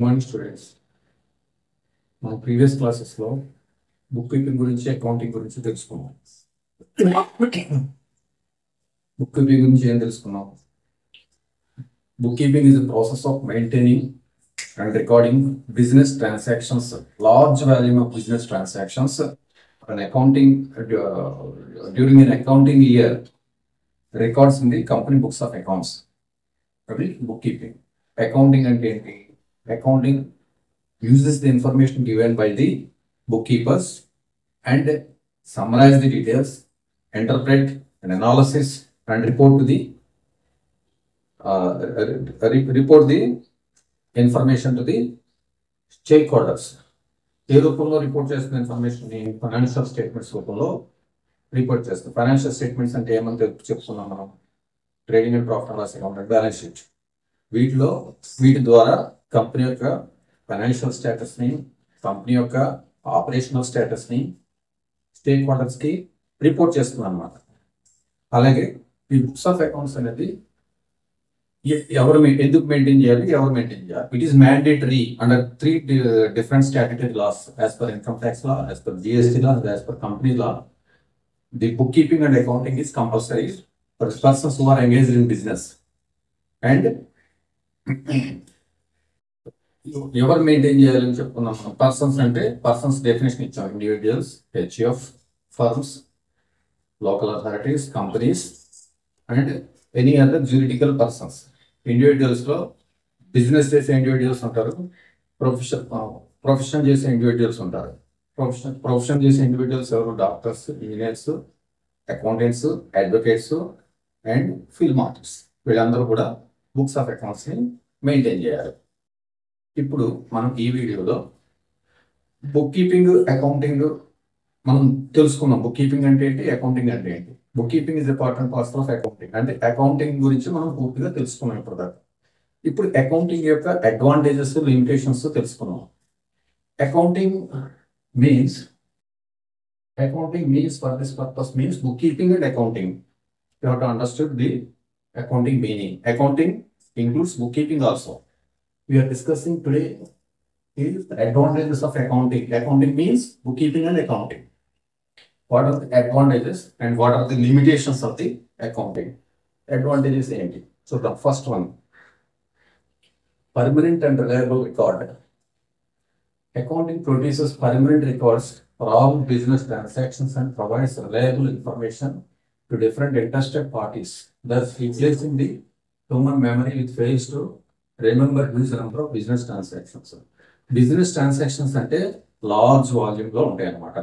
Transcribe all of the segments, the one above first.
Morning students, మన previous క్లాసెస్లో book keeping గురించి అకౌంటింగ్ గురించి తెలుసుకున్నాం. బుక్ కీపింగ్ గురించి ఏం తెలుసుకున్నాం? Book keeping is a process of maintaining and recording business transactions, large volume of business transactions. An accounting during an accounting year records in the company books of accounts. Book keeping. Accounting and accounting uses the information given by the bookkeepers and summarize the details, interpret and analysis and report the information to the stakeholders. ఏ రూపంలో report చేస్తున్న information ని financial statements రూపంలో report చేస్తాం. Financial statements అంటే ఏమని చెప్తున్నాం మనం? Trading and profit and loss account, balance sheet. వీటి ద్వారా కంపెనీ యొక్క ఫైనాన్షియల్ స్టేటస్ ని, కంపెనీ యొక్క ఆపరేషనల్ స్టేటస్ ని స్టేక్ హోల్డర్స్ కి రిపోర్ట్ చేస్తుంది అన్నమాట. అలాగే ఈ బుక్స్ ఆఫ్ అకౌంట్స్ అనేది ఎందుకు మెయింటైన్ చేయాలి, ఎవరు మెయింటైన్ చేయాలి? It is mandatory under 3 different statutory laws, as per income tax law, as per GST law, as per company law. The bookkeeping and accounting is compulsory for persons who are engaged in business. And ఎవరు maintain చేయాలని చెప్పుకున్నాం? Persons అంటే persons definition ఇచ్చాం. Individuals, HF, firms, local authorities, companies and any other juridical persons. Individuals లో business చేసే individuals ఉంటారు, profession చేసే individuals ఉంటారు. ప్రొఫెషన్ చేసే ఇండివిజువల్స్ ఎవరు? Doctors, engineers, accountants, advocates and film artist. వీళ్ళందరూ కూడా బుక్స్ ఆఫ్ అకౌంట్స్ ని మెయింటైన్ చేయాలి. ఇప్పుడు మనం ఈ వీడియోలో బుక్ కీపింగ్, అకౌంటింగ్ మనం తెలుసుకున్నాం. బుక్ కీపింగ్ అంటే ఏంటి, అకౌంటింగ్ అంటే ఏంటి? Book keeping is important part of accounting. అంటే అకౌంటింగ్ గురించి మనం పూర్తిగా తెలుసుకున్నాం ఇప్పటిదాకా. ఇప్పుడు అకౌంటింగ్ యొక్క అడ్వాంటేజెస్, లిమిటేషన్స్ తెలుసుకున్నాం. Accounting means for this purpose means bookkeeping and accounting. You have to understand the accounting meaning. Accounting includes bookkeeping also. We are discussing today is the advantages of accounting. Accounting means bookkeeping and accounting. What are the advantages and what are the limitations of the accounting? Advantages ఏంటి? So the first one, permanent and reliable record. Accounting produces permanent records for all business transactions and provides reliable information to different interested parties, thus replacing the human memory which fails to remember huge number of business transactions. Business transactions అంటే large volume లో ఉంటాయి అన్నమాట.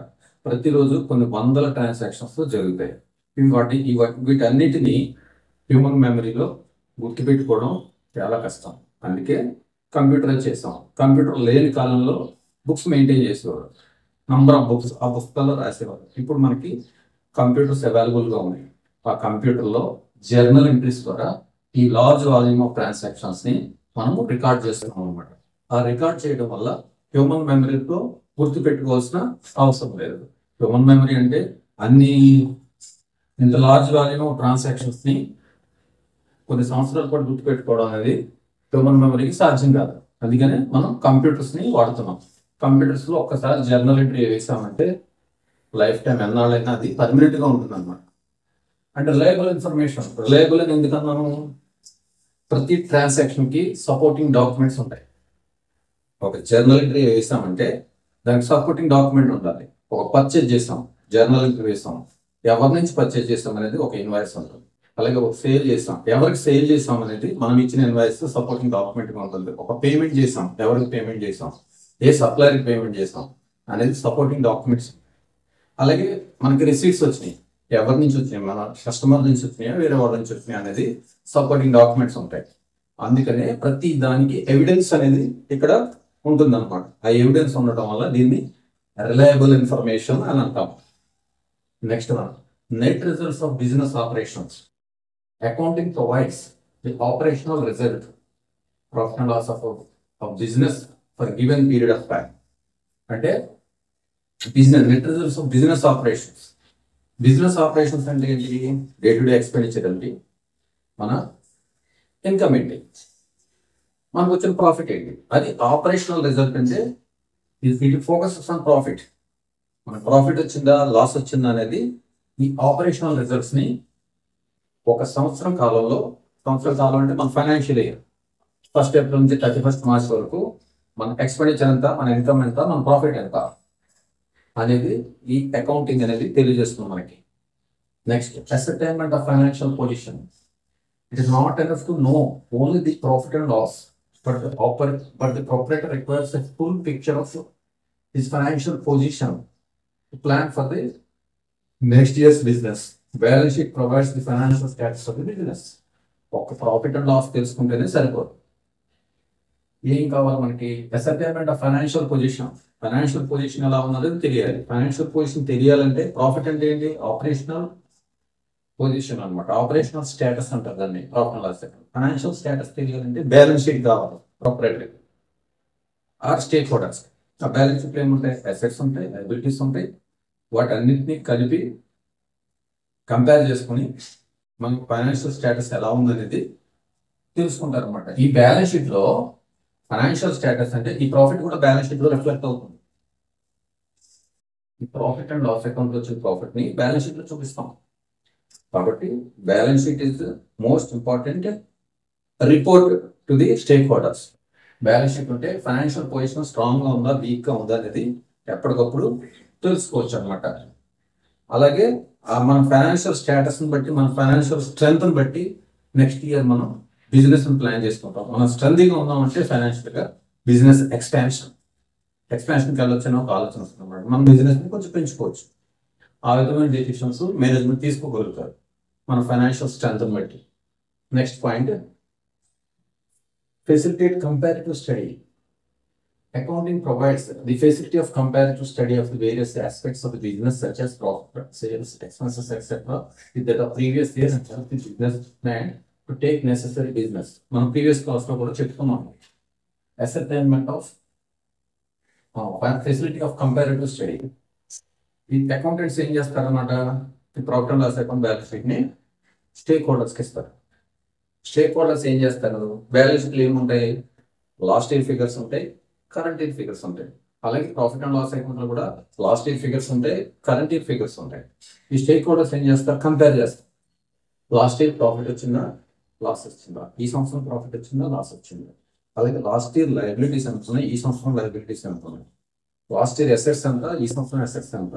ప్రతిరోజు కొన్ని వందల transactions జరుగుతాయి. వీటన్నిటిని human మెమరీలో గుర్తుపెట్టుకోవడం చాలా కష్టం. అందుకే కంప్యూటరైజ్ చేసాం. కంప్యూటర్ లేని కాలంలో బుక్స్ మెయింటైన్ చేసేవారు, నంబర్ ఆఫ్ బుక్స్ ఆ పుస్తకాల్లో రాసేవారు. ఇప్పుడు మనకి కంప్యూటర్స్ అవైలబుల్గా ఉన్నాయి. ఆ కంప్యూటర్లో జర్నల్ ఎంట్రీస్ ద్వారా ఈ లార్జ్ వాల్యూమ్ ఆఫ్ ట్రాన్సాక్షన్స్ ని మనము రికార్డ్ చేస్తున్నాం అనమాట. ఆ రికార్డ్ చేయడం వల్ల హ్యూమన్ మెమరీతో గుర్తుపెట్టుకోవాల్సిన అవసరం లేదు. హ్యూమన్ మెమరీ అంటే ఇంత లార్జ్ వాల్యూమ్ ఆఫ్ ట్రాన్సాక్షన్స్ ని కొన్ని సంవత్సరాల పాటు గుర్తుపెట్టుకోవడం అనేది హ్యూమన్ మెమరీకి సాధ్యం కాదు. అందుకనే మనం కంప్యూటర్స్ ని వాడుతున్నాం. కంప్యూటర్స్ లో ఒక్కసారి జర్నల్ ఎంట్రీ వేసామంటే లైఫ్ టైం ఎన్నాళ్ళైనా అది పర్మనెంట్ గా ఉంటుంది అనమాట. అంటే రిలయబుల్ ఇన్ఫర్మేషన్. రిలయబుల్ అని ఎందుకన్నాను? ప్రతి ట్రాన్సాక్షన్ కి సపోర్టింగ్ డాక్యుమెంట్స్ ఉంటాయి. ఒక జర్నల్ ఎంట్రీ వేసామంటే దానికి సపోర్టింగ్ డాక్యుమెంట్ ఉండాలి. ఒక పర్చేజ్ చేస్తాం, జర్నల్ ఎంట్రీ వేస్తాం, ఎవరి నుంచి పర్చేజ్ చేస్తాం అనేది ఒక ఇన్వాయిస్ ఉంటుంది. అలాగే ఒక సేల్ చేస్తాం, ఎవరికి సేల్ చేస్తాం అనేది మనం ఇచ్చిన ఇన్వాయిస్ సపోర్టింగ్ డాక్యుమెంట్ గా ఉంటుంది. ఒక పేమెంట్ చేస్తాం, ఎవరికి పేమెంట్ చేస్తాం, ఏ సప్లయర్కి పేమెంట్ చేస్తాం అనేది సపోర్టింగ్ డాక్యుమెంట్స్. అలాగే మనకి రిసీట్స్ వచ్చినాయి, ఎవరి నుంచి వచ్చినాయి, మన కస్టమర్ నుంచి వచ్చినాయా, వేరే వాళ్ళ నుంచి వచ్చినాయి అనేది సపోర్టింగ్ డాక్యుమెంట్స్ ఉంటాయి. అందుకనే ప్రతి దానికి ఎవిడెన్స్ అనేది ఇక్కడ ఉంటుంది అనమాట. ఆ ఎవిడెన్స్ ఉండటం వల్ల దీన్ని రిలయబుల్ ఇన్ఫర్మేషన్ అని అంటాం. Next one, net results of business operations. Accounting provides the operational result, profit and loss of business for given period of time. అంటే business net results of business operations. Business operations అంటే ఏంటి? Day to day expenditure అంటే మన income ఏంటి, మనకు వచ్చిన profit ఏంటి, అది ఆపరేషనల్ రిజల్ట్. అంటే ఇది ఫోకస్ ఆన్ ప్రాఫిట్. మన ప్రాఫిట్ వచ్చిందా లాస్ వచ్చిందా అనేది ఈ ఆపరేషనల్ రిజల్ట్స్ ని ఒక సంవత్సరం కాలంలో, సంవత్సరం కాలం అంటే మన ఫైనాన్షియల్ ఇయర్ 1 ఏప్రిల్ నుంచి 31 మార్చ్ వరకు మన ఎక్స్పెండిచర్ ఎంత, మన ఇన్కమ్ ఎంత, మన ప్రాఫిట్ ఎంత అనేది ఈ అకౌంటింగ్ అనేది తెలియజేస్తుంది మనకి. Next, ascertainment of financial position. It is not enough to know only the profit and loss, but the proprietor requires a full picture of his financial position to plan for the next year's business. Balance sheet provides the financial status of the business. ఒక profit and loss తెలుసుకుంటేనే సరిపోదు. ఏం కావాలి మనకి? Ascertainment of financial position. Financial position ఎలా ఉన్నది తెలియాలి. Financial position తెలియాలంటే ప్రాఫిట్ అంటే ఏంటి? ఆపరేషనల్ పొజిషన్ అనమాట. ఆపరేషనల్ స్టేటస్ అంటారు దాన్ని, profit and loss account. Financial status తెలియాలంటే బ్యాలెన్స్ షీట్ కావాలి ప్రొపరేటరీ ఆర్ స్టేక్ హోల్డర్స్. ఆ బ్యాలెన్స్ షీట్ ఏముంటాయి? అసెట్స్ ఉంటాయి, లయబిలిటీస్ ఉంటాయి. వాటన్నిటిని కలిపి కంపేర్ చేసుకుని మనకు ఫైనాన్షియల్ స్టేటస్ ఎలా ఉందనేది తెలుసుకుంటారు అనమాట. ఈ బ్యాలెన్స్ షీట్ లో ఫైనాన్షియల్ స్టేటస్ అంటే ఈ ప్రాఫిట్ కూడా బ్యాలెన్స్ షీట్ లో రిఫ్లెక్ట్ అవుతుంది. ఈ ప్రాఫిట్ అండ్ లాస్ అకౌంట్ వచ్చిన ప్రాఫిట్ ని బ్యాలెన్స్ షీట్ లో చూపిస్తాం. కాబట్టి balance sheet is most important report to the stake holders. Balance sheet ఉంటే ఫైనాన్షియల్ పొజిషన్ స్ట్రాంగ్ గా ఉందా, వీక్ గా ఉందా అనేది ఎప్పటికప్పుడు తెలుసుకోవచ్చు అనమాట. అలాగే మన ఫైనాన్షియల్ స్టేటస్ ని బట్టి, మన ఫైనాన్షియల్ స్ట్రెంగ్త్ ని బట్టి నెక్స్ట్ ఇయర్ మనం బిజినెస్ ప్లాన్ చేసుకుంటాం. మనం స్ట్రెంగ్గా ఉన్నామంటే ఫైనాన్షియల్ గా బిజినెస్ ఎక్స్పాన్షన్కి వెళ్ళొచ్చని ఒక ఆలోచన వస్తుంది అనమాట. మన బిజినెస్ ని కొంచెం పెంచుకోవచ్చు. ఆ విధమైన డెసిషన్స్ మేనేజ్మెంట్ తీసుకోగలుగుతారు మన ఫైనాన్షియల్ స్ట్రెంగ్త్ ని బట్టి. Next point, facilitate comparative study. Accounting provides the facility of comparative study of the various aspects of the business such as profit, sales, expenses, etc. with that of previous years and help the business plan to take necessary business. మనం previous class లో కూడా చెప్పుకున్నాం. Ascertainment of facility of comparative study. ఈ accountants ఏం చేస్తారన్నమాట? ఈ profit and loss account balance sheet ని స్టేక్ హోల్డర్స్కి ఇస్తారు. స్టేక్ హోల్డర్స్ ఏం చేస్తారు? బ్యాలెన్స్ షీట్లు ఏముంటాయి? లాస్ట్ ఇయర్ ఫిగర్స్ ఉంటాయి, కరెంట్ ఇయర్ ఫిగర్స్ ఉంటాయి. అలాగే ప్రాఫిట్ అండ్ లాస్ అకౌంట్ లో కూడా లాస్ట్ ఇయర్ ఫిగర్స్ ఉంటాయి, కరెంట్ ఇయర్ ఫిగర్స్ ఉంటాయి. ఈ స్టేక్ హోల్డర్స్ ఏం చేస్తారు? కంపేర్ చేస్తారు. లాస్ట్ ఇయర్ ప్రాఫిట్ వచ్చిందా, లాస్ వచ్చిందా, ఈ సంవత్సరం ప్రాఫిట్ వచ్చిందా, లాస్ వచ్చిందా. అలాగే లాస్ట్ ఇయర్ లయబిలిటీస్ ఎంత ఉన్నాయి, ఈ సంవత్సరం లయబిలిటీస్ ఎంత ఉన్నాయి. లాస్ట్ ఇయర్ అసెట్స్ ఎంత, ఈ సంవత్సరం అసెట్స్ ఎంత.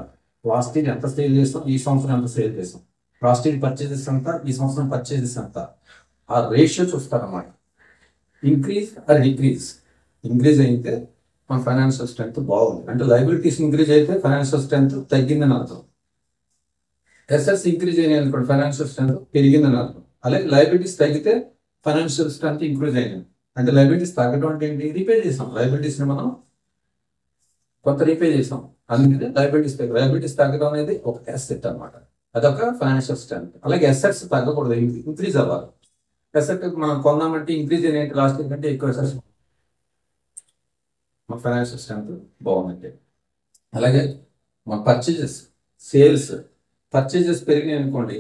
లాస్ట్ ఇయర్ ఎంత సేల్ చేస్తాం, ఈ సంవత్సరం ఎంత సేల్ చేస్తాం. లాస్ట్ ఇయర్ పర్చేజెస్ ఎంత, ఈ సంవత్సరం పర్చేజెస్ ఎంత. ఆ రేషియో చూస్తారన్నమాట. Increase or decrease. ఇంక్రీజ్ అయితే మన ఫైనాన్షియల్ స్ట్రెంత్ బాగుంది అంటే, లయబిలిటీస్ ఇంక్రీజ్ అయితే ఫైనాన్షియల్ స్ట్రెంత్ తగ్గిందని అర్థం. అసెట్స్ ఇంక్రీజ్ అయినాయి అనుకోండి, ఫైనాన్షియల్ స్ట్రెంత్ పెరిగిందని అర్థం. అలాగే లయబిలిటీస్ తగ్గితే ఫైనాన్షియల్ స్ట్రెంత్ ఇంక్రీజ్ అయింది అంటే, లయబిలిటీస్ తగ్గడం అంటే ఏంటి? రీపే చేసాం లయబిలిటీస్ ని, మనం కొంత రీపే చేసాం. అందుకని లయబిలిటీస్ తగ్గడం అనేది ఒక అసెట్ అనమాట. అదొక ఫైనాన్షియల్ స్ట్రెంత్. అలాగే అసెట్స్ తగ్గకూడదు, ఇంక్రీజ్ అవ్వాలి. అసెట్ మనం కొన్నామంటే ఇంక్రీజ్ అయిన లాస్ట్ ఇయర్ కంటే ఎక్కువ అసెట్స్, మన ఫైనాన్షియల్ స్ట్రెంత్ బాగుందంటే. అలాగే మన పర్చేజెస్ పెరిగినాయి అనుకోండి,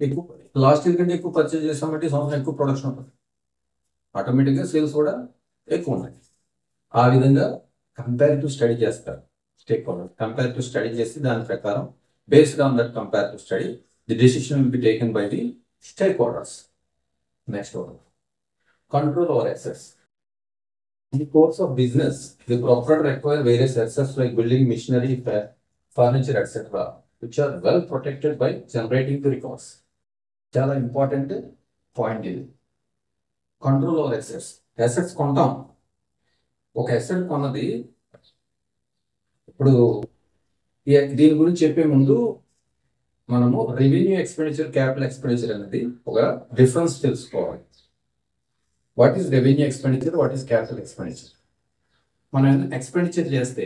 ఎక్కువ లాస్ట్ ఇయర్ కంటే ఎక్కువ పర్చేజ్ చేసామంటే సంవత్సరం ఎక్కువ ప్రొడక్షన్ ఉంటుంది, ఆటోమేటిక్గా సేల్స్ కూడా ఎక్కువ ఉన్నాయి. ఆ విధంగా కంపారిటివ్ స్టడీ చేస్తారు స్టేక్ హోల్డర్. కంపారిటివ్ స్టడీ చేసి దాని ప్రకారం based on that comparative study the decision will be taken by the stake holders. Next one, control over assets. In the course of business, the proprietor acquire various assets like building machinery, furniture, etc., which are well protected by generating the records. చాలా important point ఇది. Control over assets. Assets కొంటాం, ఒక asset కొన్నది. ఇప్పుడు దీని గురించి చెప్పే ముందు మనము రెవెన్యూ ఎక్స్పెండిచర్, క్యాపిటల్ ఎక్స్పెండిచర్ అనేది ఒక డిఫరెన్స్ తెలుసుకోవాలి. What is revenue expenditure, what is capital expenditure. మనం ఎక్స్పెండిచర్ చేస్తే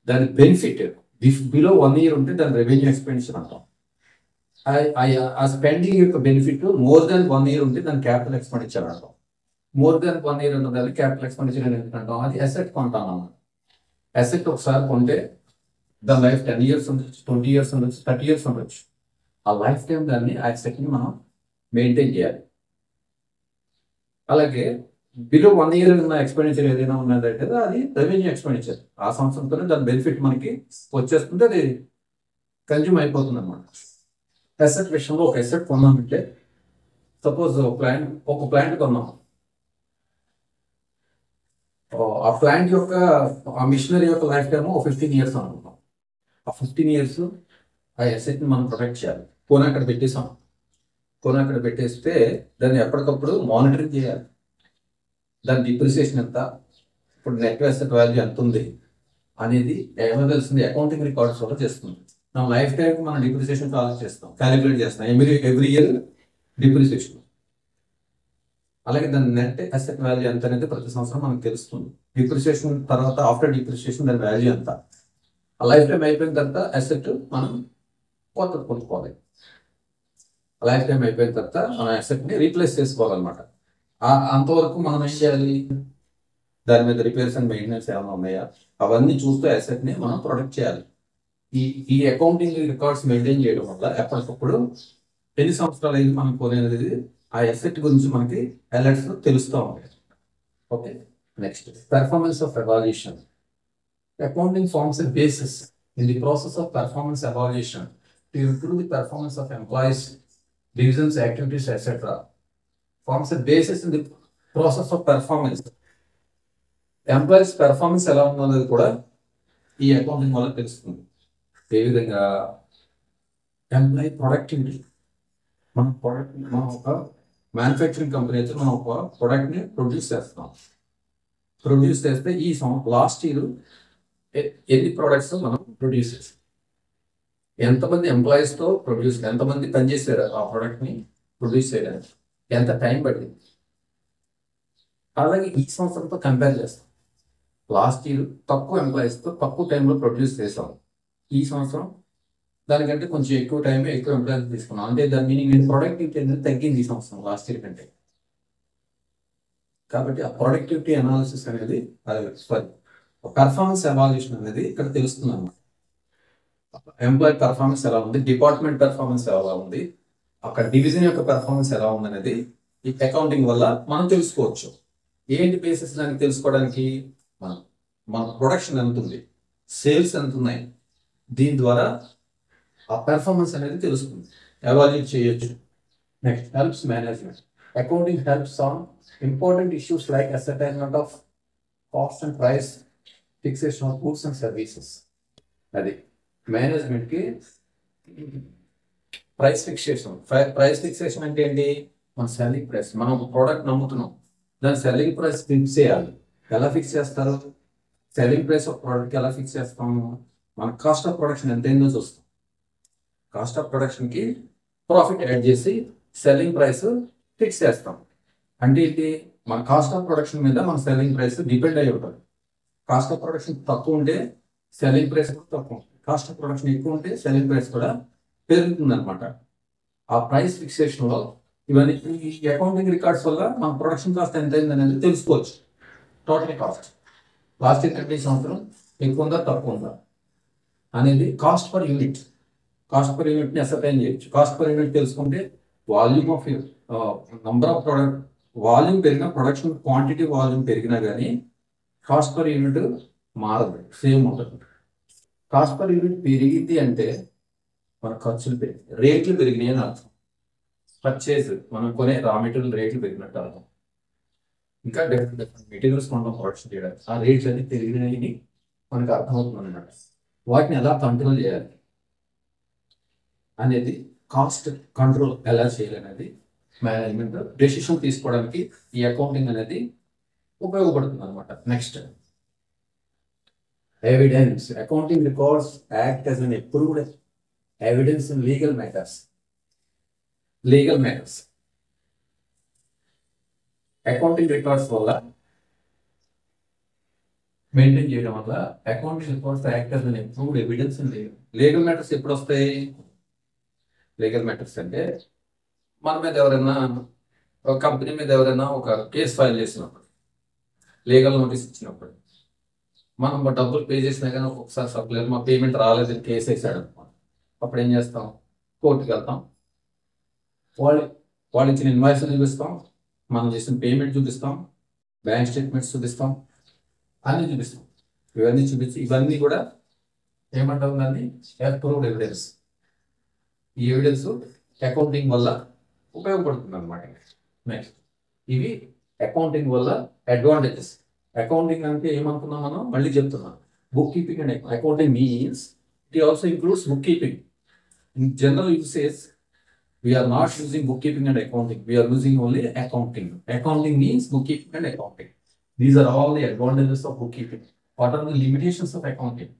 దాని బెనిఫిట్ బిలో 1 year ఉంటే దాని రెవెన్యూ ఎక్స్పెండిచర్ అంటాం. ఆ స్పెండింగ్ యొక్క బెనిఫిట్ మోర్ దాన్ 1 year ఉంటే దాని క్యాపిటల్ ఎక్స్పెండిచర్ అంటాం. మోర్ దాన్ 1 year ఉన్నదాన్ని క్యాపిటల్ ఎక్స్పెండిచర్ అని అంటాం. అది అసెట్ కొంటాం అన్నమాట. అసెట్ ఒకసారి కొంటే దాని లైఫ్ 10 years ఉండొచ్చు, 20 years ఉండొచ్చు, 30 years ఉండొచ్చు. ఆ లైఫ్ టైం దాన్ని ఆ అసెట్ని మనం మెయింటైన్ చేయాలి. అలాగే బిలో 1 year ఉన్న ఎక్స్పెండిచర్ ఏదైనా ఉన్నదంటే అది రెవెన్యూ ఎక్స్పెండిచర్. ఆ సంవత్సరంతోనే దాని బెనిఫిట్ మనకి వచ్చేస్తుంటే అది కన్జ్యూమ్ అయిపోతుంది అనమాట. అసెట్ విషయంలో ఒక అసెట్ కొన్నామంటే, సపోజ్ ఒక ప్లాంట్ కొన్నాం. ఆ ప్లాంట్ యొక్క ఆ మిషనరీ యొక్క లైఫ్ టైమ్ 15 years అనుకుంటాం. ఆ 15 years ఆ అసెట్ ని మనం ప్రొటెక్ట్ చేయాలి. కొని అక్కడ పెట్టేస్తే దాన్ని ఎప్పటికప్పుడు మానిటరింగ్ చేయాలి. దాని డిప్రిసియేషన్ ఎంత, ఇప్పుడు నెట్ అసెట్ వాల్యూ ఎంత ఉంది అనేది ఏమో తెలిసింది అకౌంటింగ్ రికార్డ్స్ వల్ల చేస్తుంది. నా లైఫ్ టైం మనం డిప్రిసియేషన్ క్యాలిక్యులేట్ చేస్తాం ఎవ్రీ ఇయర్ డిప్రిసియేషన్. అలాగే దాని నెట్ అసెట్ వాల్యూ ఎంత అనేది ప్రతి సంవత్సరం మనకు తెలుస్తుంది. డిప్రిసియేషన్ తర్వాత ఆఫ్టర్ డిప్రిసియేషన్ దాని వాల్యూ ఎంత, ఆ లైఫ్ టైం అయిపోయిన తర్వాత అసెట్ మనం కొత్తది కొనుక్కోవాలి. లైఫ్ టైం అయిపోయిన తర్వాత మన అసెట్ ని రీప్లేస్ చేసుకోవాలన్నమాట. అంతవరకు మనం ఏం చేయాలి, దాని మీద రిపేర్స్ అండ్ మెయింటెనెన్స్ ఏమైనా ఉన్నాయా అవన్నీ చూస్తూ అసెట్ ని మనం ప్రొటెక్ట్ చేయాలి. ఈ అకౌంటింగ్ రికార్డ్స్ మెయింటైన్ చేయడం వల్ల ఎప్పటికప్పుడు ఎన్ని సంవత్సరాలు అయింది మనం కొనేది ఆ అసెట్ గురించి మనకి అలర్ట్స్ తెలుస్తూ ఉంటాయి. Okay, next performance of evaluation. Accounting forms a basis in the process of performance evaluation to improve the performance of employees, divisions, activities, etc. Forms a basis in the process of performance. Employees performance ఎలా ఉన్నది కూడా ఈ accounting వల్ల తెలుస్తుంది. ఏ విధంగా employee productivity, మనం ఒక manufacturing company అయితే మనం ఒక ప్రొడక్ట్ని ప్రొడ్యూస్ చేస్తే ఈ లాస్ట్ ఇయర్ ఎన్ని ప్రొడక్ట్స్ మనం ప్రొడ్యూస్ చేస్తాం, ఎంతమంది ఎంప్లాయీస్తో ఎంతమంది పనిచేసారు ఆ ప్రోడక్ట్ని ప్రొడ్యూస్ చేయడానికి, ఎంత టైం పట్టింది. అలాగే ఈ సంవత్సరంతో కంపేర్ చేస్తాం. లాస్ట్ ఇయర్ తక్కువ ఎంప్లాయీస్తో తక్కువ టైంలో ప్రొడ్యూస్ చేసాం, ఈ సంవత్సరం దానికంటే కొంచెం ఎక్కువ టైమే ఎక్కువ ఎంప్లాయీస్ తీసుకున్నాం. అంటే దాని మీనింగ్ ప్రొడక్టివిటీ అనేది తగ్గింది ఈ సంవత్సరం లాస్ట్ ఇయర్ కంటే. కాబట్టి ఆ ప్రొడక్టివిటీ అనాలిసిస్ అనేది పెర్ఫార్మెన్స్ ఎవాల్యుయేషన్ అనేది ఇక్కడ తెలుస్తుంది అన్నమాట. ఎంప్లాయీ పెర్ఫార్మెన్స్ ఎలా ఉంది, డిపార్ట్మెంట్ పెర్ఫార్మెన్స్ ఎలా ఉంది, అక్కడ డివిజన్ యొక్క పెర్ఫార్మెన్స్ ఎలా ఉంది అనేది ఈ అకౌంటింగ్ వల్ల మనం తెలుసుకోవచ్చు. ఏంటి బేసిస్ దానికి తెలుసుకోవడానికి, మన ప్రొడక్షన్ ఎంత ఉంది, సేల్స్ ఎంత ఉన్నాయి, దీని ద్వారా ఆ పెర్ఫార్మెన్స్ అనేది తెలుస్తుంది, ఎవాల్యుయేట్ చేయొచ్చు. Next helps management. Accounting helps on important issues like ascertainment of cost and price, fixation of goods and services. అది మేనేజ్మెంట్కి ప్రైస్ ఫిక్సేషన్ అంటే ఏంటి, మన సెల్లింగ్ ప్రైస్, మనం ప్రోడక్ట్ నమ్ముతున్నాం, దాని సెల్లింగ్ ప్రైస్ ఫిక్స్ చేయాలి. ఎలా ఫిక్స్ చేస్తారు, సెల్లింగ్ ప్రైస్ ఆఫ్ ప్రోడక్ట్ ఎలా ఫిక్స్ చేస్తాము, మన కాస్ట్ ఆఫ్ ప్రొడక్షన్ ఎంత అయిందో చూస్తాం. కాస్ట్ ఆఫ్ ప్రొడక్షన్కి ప్రాఫిట్ యాడ్ చేసి సెల్లింగ్ ప్రైస్ ఫిక్స్ చేస్తాం. అంటే ఏంటి, మన కాస్ట్ ఆఫ్ ప్రొడక్షన్ మీద మన సెల్లింగ్ ప్రైస్ డిపెండ్ అయి ఉంటుంది. కాస్ట్ ఆఫ్ ప్రొడక్షన్ తక్కువ ఉంటే సెల్లింగ్ ప్రైస్ కూడా తక్కువ ఉంటుంది, కాస్ట్ ఆఫ్ ప్రొడక్షన్ ఎక్కువ ఉంటే సెల్లింగ్ ప్రైస్ కూడా పెరుగుతుంది అనమాట. ఆ ప్రైస్ ఫిక్సేషన్లో ఇవన్నీ ఈ అకౌంటింగ్ రికార్డ్స్ వల్ల మన ప్రొడక్షన్ కాస్ట్ ఎంత అయింది అనేది తెలుసుకోవచ్చు. టోటల్ కాస్ట్ లాస్ట్ ఇయర్ కంటే ఈ సంవత్సరం ఎక్కువ ఉందా తక్కువ ఉందా అనేది కాస్ట్ పర్ యూనిట్ని అసర్టైన్ చేయొచ్చు. కాస్ట్ పర్ యూనిట్ తెలుసుకుంటే volume of number of product volume పెరిగినా, ప్రొడక్షన్ క్వాంటిటీ వాల్యూమ్ పెరిగినా కానీ కాస్ట్ పర్ యూనిట్ మారదు, సేమ్ ఉంటుంది. కాస్ట్ పర్ యూనిట్ పెరిగింది అంటే మన ఖర్చులు పెరిగింది, రేట్లు పెరిగినాయి అని అర్థం. పర్చేజ్ మనం కొనే రా మెటీరియల్ రేట్లు పెరిగినట్టు అర్థం. ఇంకా డిఫరెంట్ మెటీరియల్స్ మనం ప్రొడక్షన్ చేయడానికి ఆ రేట్స్ అన్ని పెరిగినాయి మనకు అర్థమవుతుంది అనమాట. వాటిని ఎలా కంట్రోల్ చేయాలి అనేది, కాస్ట్ కంట్రోల్ ఎలా చేయాలి అనేది మేనేజ్మెంట్ డెసిషన్ తీసుకోవడానికి ఈ అకౌంటింగ్ అనేది ఉపయోగపడుతుంది అనమాట. Next evidence. Accounting records act as an approved evidence in legal matters. Accounting records వల్ల మెయింటైన్ చేయడం వల్ల accounting records act as an approved evidence in legal matters. ఎప్పుడు వస్తాయి లీగల్ మ్యాటర్స్ అంటే, మన మీద ఎవరైనా ఒక కంపెనీ మీద ఎవరైనా ఒక కేసు ఫైల్ చేసినప్పుడు, లీగల్ నోటీస్ ఇచ్చినప్పుడు, మనం డబ్బులు పే చేసినా కానీ ఒక్కొక్కసారి సప్లైర్ మా పేమెంట్ రాలేదని కేసు వేసాడు అనుకోండి, అప్పుడు ఏం చేస్తాం, కోర్టుకి వెళ్తాం. వాళ్ళు ఇచ్చిన ఇన్వాయిస్ చూపిస్తాం, మనం చేసిన పేమెంట్ చూపిస్తాం, బ్యాంక్ స్టేట్మెంట్స్ చూపిస్తాం, అన్ని చూపిస్తాం. ఇవన్నీ కూడా ఏమంటాం దాన్ని అప్రూవ్డ్ ఎవిడెన్స్. ఈ ఎవిడెన్స్ అకౌంటింగ్ వల్ల ఉపయోగపడుతుంది అనమాట. నెక్స్ట్ ఇవి అకౌంటింగ్ వల్ల అడ్వాంటేజెస్. అకౌంటింగ్ అంటే ఏమనుకున్నాం మనం, మళ్ళీ చెప్తున్నాం. Book keeping and accounting means it also includes book keeping. In general usage we are not using bookkeeping and accounting, we are using only accounting. Accounting means bookkeeping and accounting. These are all the advantages of bookkeeping. What are the limitations of accounting?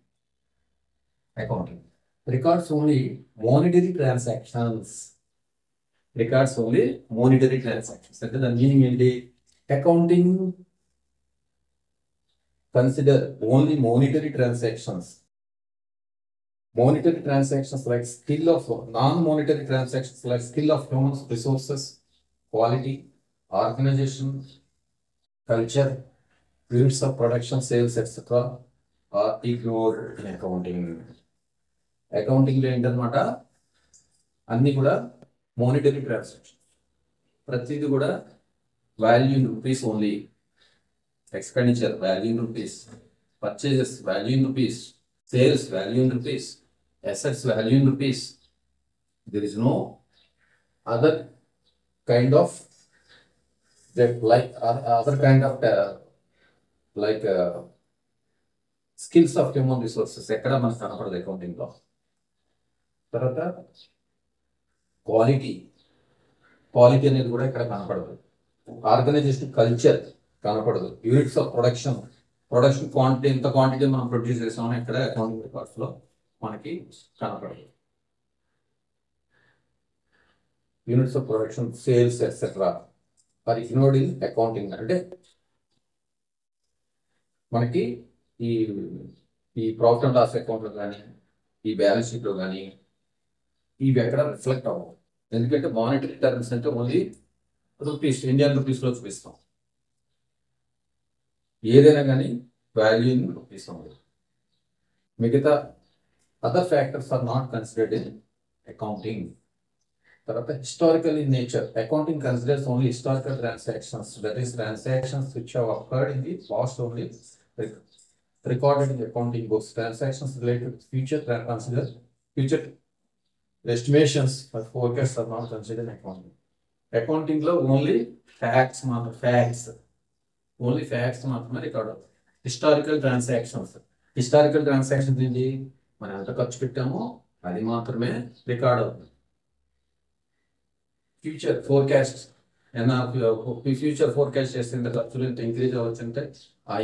Accounting records only monetary transactions. Records only monetary transactions. That is the meaning in the accounting consider only monetary transactions. Monetary transactions like skill of non-monetary transactions like skill of human resources, quality, organization, culture, units of production, sales, etc. are ignored in accounting. Accounting లో ఏంటన్నమాట, అన్ని కూడా monetary transaction. ప్రతిది కూడా value in rupees only. Expenditure value in rupees, purchases value in rupees, sales value in rupees, assets value in rupees. There is no other kind of skills of human resources. ఎక్కడ మనకు కనపడదు accounting లో. తర్వాత quality అనేది కూడా ఇక్కడ కనపడదు. Organisation culture కనపడదు. యూనిట్స్ ఆఫ్ ప్రొడక్షన్ క్వాంటిటీ, ఎంత క్వాంటిటీ మనం ప్రొడ్యూస్ చేసామో ఇక్కడ అకౌంటింగ్ రికార్డ్స్ లో మనకి కనపడదు. Units of production, sales etcetera are ignored in accounting. అంటే మనకి ఈ ప్రాఫిట్ అండ్ లాస్ అకౌంట్ లో కానీ, ఈ బ్యాలెన్స్ షీట్ లో కానీ ఇవి ఎక్కడ రిఫ్లెక్ట్ అవ్వవు. ఎందుకంటే మానిటరీ టర్మ్స్ అంటే ఓన్లీ రూపీస్, ఇండియన్ రూపీస్ లో చూపిస్తాం. ఏదైనా కానీ వాల్యూ ఇన్ రూపీస్ ఉంది. మిగతా other factors are not considered in accounting. తర్వాత historical in nature. Accounting considers only historical transactions, that is transactions which have occurred in the past only recorded in the accounting books. Transactions related to future future estimations or forecasts are not considered in accounting. Accounting లో only facts మాత్రమే record అవుతాయి. Historical transactions ఏంటి, మనం ఎంత ఖర్చు పెట్టామో అది మాత్రమే రికార్డ్ అవుతుంది. ఫ్యూచర్ ఫోర్కాస్ట్ ఫ్యూచర్ ఫోర్కాస్ట్ చేస్తే ఖర్చులు ఎంత ఇంక్రీజ్ అవ్వచ్చు అంటే ఆ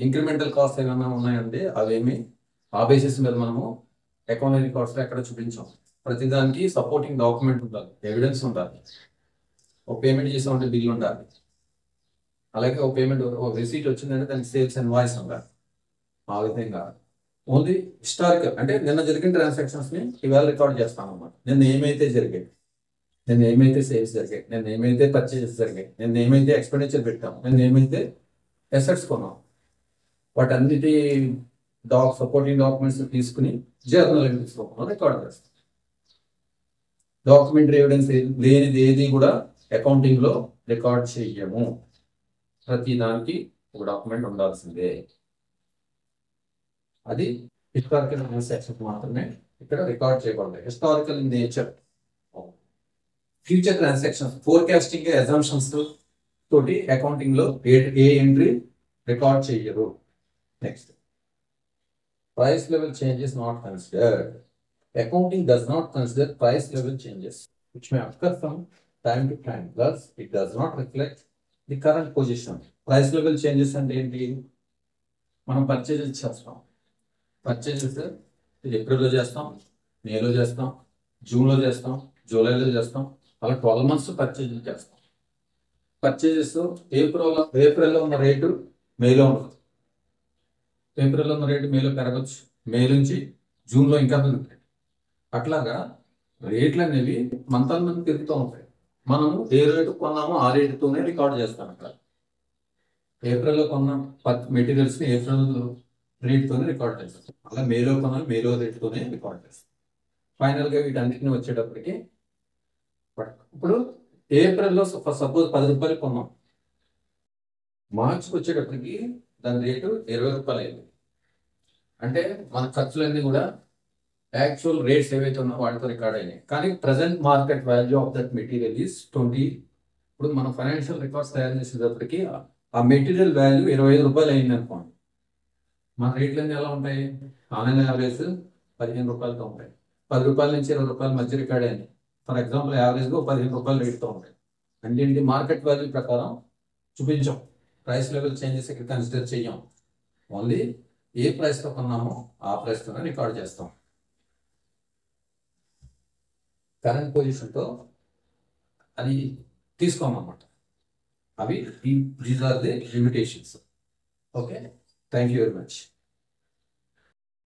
ఇంక్రిమెంటల్ కాస్ట్ ఏమైనా ఉన్నాయంటే అవేమి ఆ బేసిస్ మీద మనము అకౌంటింగ్ రికార్డ్స్ లో ఎక్కడ చూపించాం. ప్రతిదానికి సపోర్టింగ్ డాక్యుమెంట్ ఉండాలి, ఎవిడెన్స్ ఉండాలి. ఒక పేమెంట్ చేసామంటే బిల్ ఉండాలి. అలాగే ఒక పేమెంట్ ఒక రిసీట్ వచ్చిందంటే దానికి సేల్స్ ఇన్వాయిస్ ఉండాలి. ఆ విధంగా ఓన్లీ హిస్టారికల్ అంటే నిన్న జరిగిన ట్రాన్సాక్షన్స్ ని ఇవాళ రికార్డ్ చేస్తాం అన్నమాట. నిన్న ఏమైతే జరిగాయి, నిన్న ఏమైతే సేల్స్ జరిగాయి, నిన్న ఏమైతే పర్చేజెస్ జరిగాయి, నిన్న ఏమైతే ఎక్స్పెండిచర్ పెట్టాము, నిన్న ఏమైతే అసెట్స్ కొన్నాం, వాటన్నిటి సపోర్టింగ్ డాక్యుమెంట్స్ తీసుకుని జర్నల్ ఎంట్రీస్ రూపంలో రికార్డ్ చేస్తాం. డాక్యుమెంటరీ ఎవిడెన్స్ లేనిది ఏది కూడా అకౌంటింగ్ లో రికార్డ్ చెయ్యము. ప్రతి దానికి ఒక డాక్యుమెంట్ ఉండాల్సిందే. అది హిస్టారికల్ ట్రాన్సాక్షన్ మాత్రమే ఇక్కడ రికార్డ్ చేయబడతాయి. Historical in nature. Future transactions, forecasting assumptions తోటి అకౌంటింగ్ లో ఏ ఎంట్రీ రికార్డ్ చెయ్యరు. Next, price level changes not considered. Accounting does not consider price level changes which may occur from time to time. Thus, it does not reflect the current position. Price level changes అంటే ఏంటి, మనం purchases చేస్తాం. Purchases ఏప్రిల్లో చేస్తాం, మేలో చేస్తాం, జూన్లో చేస్తాం, జూలైలో చేస్తాం. అలా 12 months పర్చేజెస్ చేస్తాం. పర్చేజెస్ ఏప్రిల్లో ఉన్న రేటు మేలో ఉండదు. ఏప్రిల్లో ఉన్న రేటు మేలో పెరగచ్చు, మే నుంచి జూన్లో ఇంకా పెరుగుతాయి. అట్లాగా రేట్లు అనేవి మంత్ పెరుగుతూ ఉంటాయి. మనము ఏ రేటు కొన్నామో ఆ రేటుతోనే రికార్డ్ చేస్తాం. అక్కడ ఏప్రిల్లో కొన్న మెటీరియల్స్ ని ఏప్రిల్ రేటుతోనే రికార్డ్ చేస్తాం. అలా మేలో కొన్న మేలో రేటుతోనే రికార్డ్ చేస్తాం. ఫైనల్ గా వీటన్నిటిని వచ్చేటప్పటికి ఇప్పుడు ఏప్రిల్లో సపోజ్ 10 రూపాయలు కొన్నాం, మార్చికి వచ్చేటప్పటికి దాని రేటు 20 రూపాయలు అయింది. అంటే మన ఖర్చులన్నీ కూడా యాక్చువల్ రేట్స్ ఏవైతే ఉన్నాయో వాటితో రికార్డ్ అయినాయి. కానీ present market value of that material is 20. ఇప్పుడు మనం ఫైనాన్షియల్ రికార్డ్స్ తయారు చేసేటప్పటికి ఆ మెటీరియల్ వాల్యూ 25 రూపాయలు అయింది అనుకోండి. మన రేట్లన్నీ ఎలా ఉంటాయి? ఆన్లైన్ యావరేజ్ 15 రూపాయలతో ఉంటాయి. 10 రూపాయల నుంచి 20 రూపాయల మధ్య రికార్డ్ అయింది. ఫర్ ఎగ్జాంపుల్ యావరేజ్గా 15 రూపాయల రేట్తో ఉంటాయి. అంటే ఏంటి? మార్కెట్ వాల్యూ ప్రకారం చూపించాం. ప్రైస్ లెవెల్ చేంజెస్ ఇక్కడ కన్సిడర్ చెయ్యం. ఓన్లీ ఏ ప్రైస్తో కొన్నామో ఆ ప్రైస్తోనే రికార్డ్ చేస్తాం. కరెంట్ పొజిషన్తో అది తీసుకోమన్నమాట. అవి these are the limitations. Okay, thank you very much.